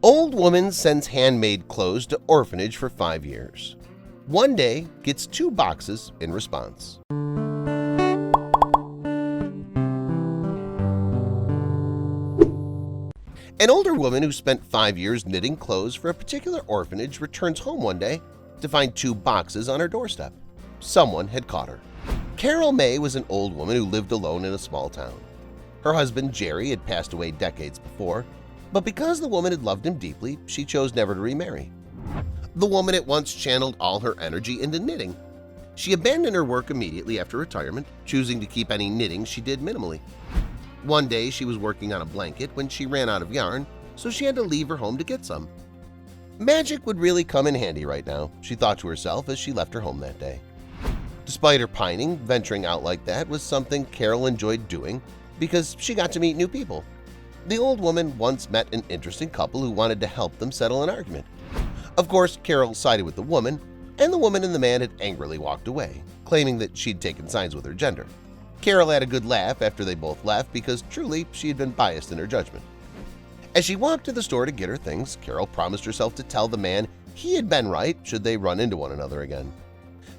Old woman sends handmade clothes to orphanage for 5 years. One day gets 2 boxes in response. An older woman who spent 5 years knitting clothes for a particular orphanage returns home one day to find 2 boxes on her doorstep. Someone had caught her. Carol May was an old woman who lived alone in a small town. Her husband Jerry had passed away decades before, but because the woman had loved him deeply, she chose never to remarry. The woman at once channeled all her energy into knitting. She abandoned her work immediately after retirement, choosing to keep any knitting she did minimally. One day she was working on a blanket when she ran out of yarn, so she had to leave her home to get some. Magic would really come in handy right now, she thought to herself as she left her home that day. Despite her pining, venturing out like that was something Carol enjoyed doing because she got to meet new people. The old woman once met an interesting couple who wanted to help them settle an argument. Of course, Carol sided with the woman, and the woman and the man had angrily walked away, claiming that she'd taken sides with her gender. Carol had a good laugh after they both left because truly she had been biased in her judgment. As she walked to the store to get her things, Carol promised herself to tell the man he had been right should they run into one another again.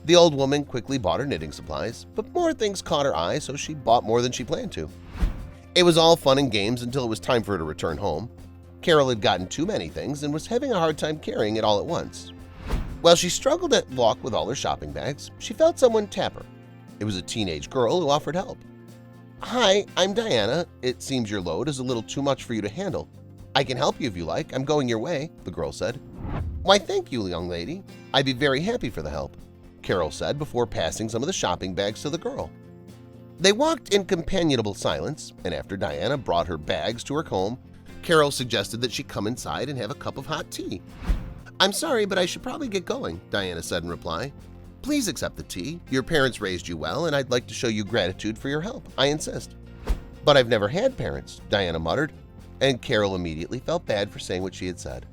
The old woman quickly bought her knitting supplies, but more things caught her eye, so she bought more than she planned to. It was all fun and games until it was time for her to return home. Carol had gotten too many things and was having a hard time carrying it all at once. While she struggled to walk with all her shopping bags, she felt someone tap her. It was a teenage girl who offered help. "Hi, I'm Diana. It seems your load is a little too much for you to handle. I can help you if you like. I'm going your way," the girl said. "Why, thank you, young lady. I'd be very happy for the help," Carol said before passing some of the shopping bags to the girl. They walked in companionable silence, and after Diana brought her bags to her home, Carol suggested that she come inside and have a cup of hot tea. "I'm sorry, but I should probably get going," Diana said in reply. "Please accept the tea. Your parents raised you well, and I'd like to show you gratitude for your help. I insist." "But I've never had parents," Diana muttered, and Carol immediately felt bad for saying what she had said.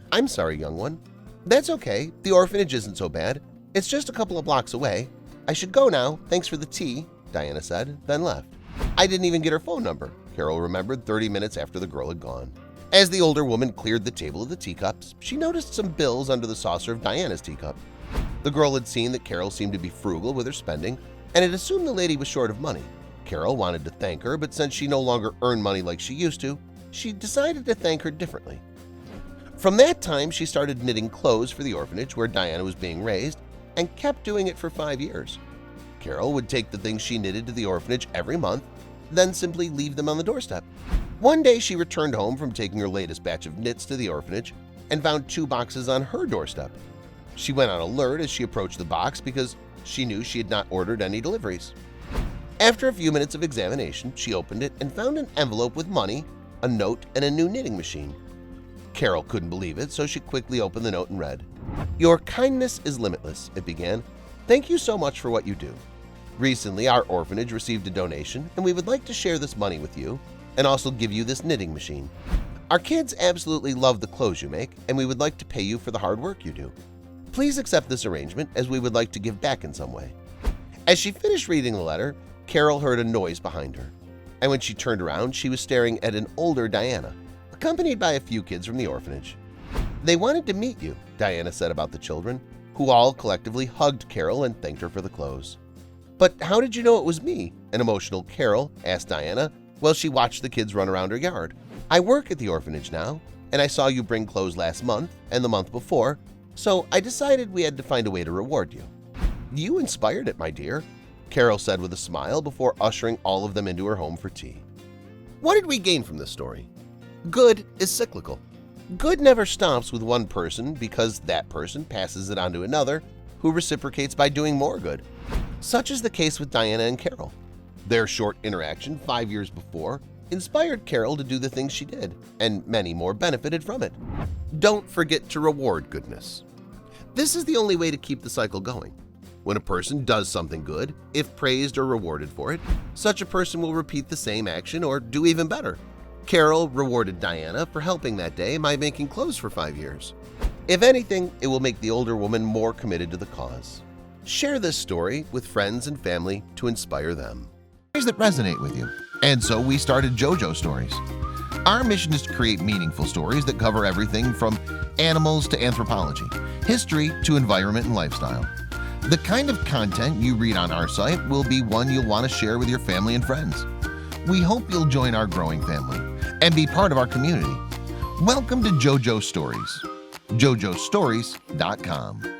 "I'm sorry, young one. That's okay. The orphanage isn't so bad. It's just a couple of blocks away. I should go now. Thanks for the tea," Diana said, then left. "I didn't even get her phone number," Carol remembered 30 minutes after the girl had gone. As the older woman cleared the table of the teacups, she noticed some bills under the saucer of Diana's teacup. The girl had seen that Carol seemed to be frugal with her spending and had assumed the lady was short of money. Carol wanted to thank her, but since she no longer earned money like she used to, she decided to thank her differently. From that time, she started knitting clothes for the orphanage where Diana was being raised and kept doing it for 5 years. Carol would take the things she knitted to the orphanage every month, then simply leave them on the doorstep. One day, she returned home from taking her latest batch of knits to the orphanage and found 2 boxes on her doorstep. She went on alert as she approached the box because she knew she had not ordered any deliveries. After a few minutes of examination, she opened it and found an envelope with money, a note, and a new knitting machine. Carol couldn't believe it, so she quickly opened the note and read, "Your kindness is limitless," it began. "Thank you so much for what you do. Recently, our orphanage received a donation, and we would like to share this money with you and also give you this knitting machine. Our kids absolutely love the clothes you make, and we would like to pay you for the hard work you do. Please accept this arrangement as we would like to give back in some way." As she finished reading the letter, Carol heard a noise behind her, and when she turned around, she was staring at an older Diana, accompanied by a few kids from the orphanage. "They wanted to meet you," Diana said about the children, who all collectively hugged Carol and thanked her for the clothes. "But how did you know it was me?" an emotional Carol asked Diana while she watched the kids run around her yard. "I work at the orphanage now, and I saw you bring clothes last month and the month before, so I decided we had to find a way to reward you." "You inspired it, my dear," Carol said with a smile before ushering all of them into her home for tea. What did we gain from this story? Good is cyclical. Good never stops with one person because that person passes it on to another who reciprocates by doing more good. Such is the case with Diana and Carol. Their short interaction 5 years before inspired Carol to do the things she did, and many more benefited from it. Don't forget to reward goodness. This is the only way to keep the cycle going. When a person does something good, if praised or rewarded for it, such a person will repeat the same action or do even better. Carol rewarded Diana for helping that day by making clothes for 5 years. If anything, it will make the older woman more committed to the cause. Share this story with friends and family to inspire them. Stories that resonate with you. And so we started JoJo Stories. Our mission is to create meaningful stories that cover everything from animals to anthropology, history to environment and lifestyle. The kind of content you read on our site will be one you'll want to share with your family and friends. We hope you'll join our growing family and be part of our community. Welcome to JoJo Stories. JoJoStories.com.